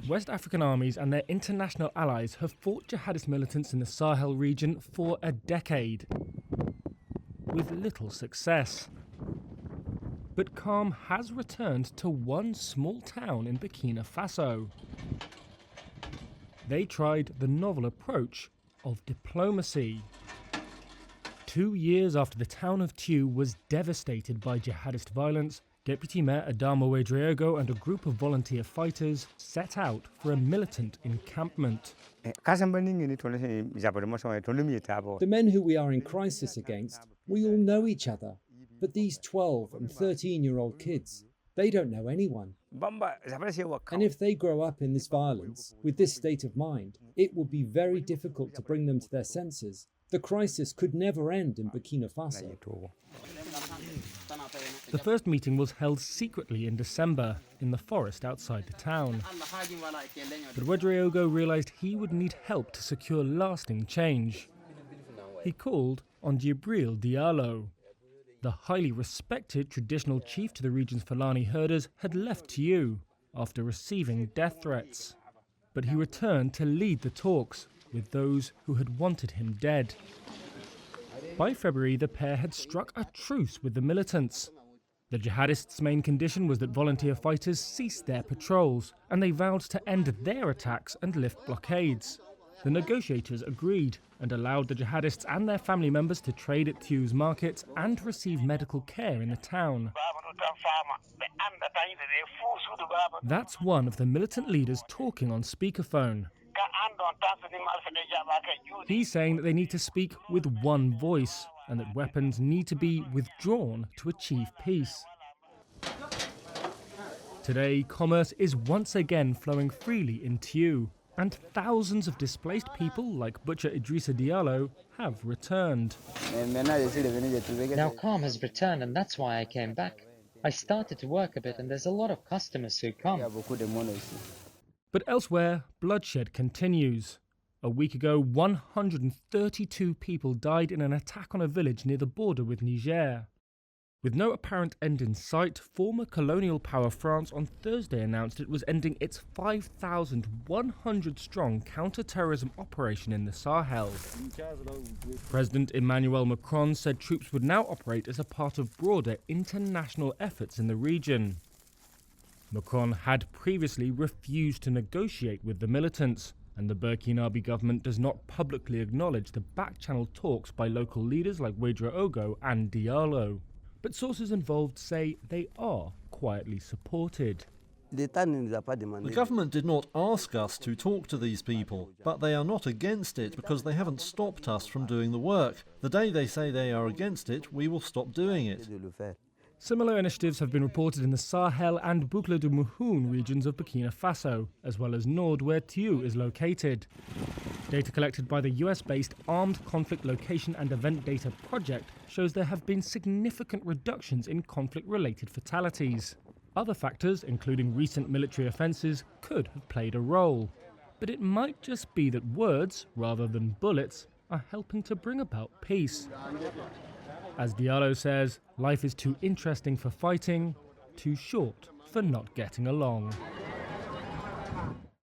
West African armies and their international allies have fought jihadist militants in the Sahel region for a decade, with little success. But calm has returned to one small town in Burkina Faso. They tried the novel approach of diplomacy. 2 years after the town of Thiou was devastated by jihadist violence, Deputy Mayor Adama Ouedraogo and a group of volunteer fighters set out for a militant encampment. The men who we are in crisis against, we all know each other. But these 12 and 13-year-old kids, they don't know anyone. And if they grow up in this violence, with this state of mind, it will be very difficult to bring them to their senses. The crisis could never end in Burkina Faso. The first meeting was held secretly in December in the forest outside the town. But Ouedraogo realized he would need help to secure lasting change. He called on Djibril Diallo. The highly respected traditional chief to the region's Fulani herders had left Thiou after receiving death threats. But he returned to lead the talks with those who had wanted him dead. By February, the pair had struck a truce with the militants. The jihadists' main condition was that volunteer fighters cease their patrols, and they vowed to end their attacks and lift blockades. The negotiators agreed and allowed the jihadists and their family members to trade at Thiou's markets and receive medical care in the town. That's one of the militant leaders talking on speakerphone. He's saying that they need to speak with one voice and that weapons need to be withdrawn to achieve peace. Today, commerce is once again flowing freely in Thiou, and thousands of displaced people like butcher Idrissa Diallo have returned. Now calm has returned, and that's why I came back. I started to work a bit, and there's a lot of customers who come. But elsewhere, bloodshed continues. A week ago, 132 people died in an attack on a village near the border with Niger. With no apparent end in sight, former colonial power France on Thursday announced it was ending its 5,100-strong counter-terrorism operation in the Sahel. President Emmanuel Macron said troops would now operate as a part of broader international efforts in the region. Macron had previously refused to negotiate with the militants, and the Burkinabe government does not publicly acknowledge the back-channel talks by local leaders like Ouedraogo and Diallo. But sources involved say they are quietly supported. The government did not ask us to talk to these people, but they are not against it because they haven't stopped us from doing the work. The day they say they are against it, we will stop doing it. Similar initiatives have been reported in the Sahel and Boucle du Mouhoun regions of Burkina Faso, as well as Nord, where Thiou is located. Data collected by the US-based Armed Conflict Location and Event Data Project shows there have been significant reductions in conflict-related fatalities. Other factors, including recent military offences, could have played a role. But it might just be that words, rather than bullets, are helping to bring about peace. As Diallo says, life is too interesting for fighting, too short for not getting along.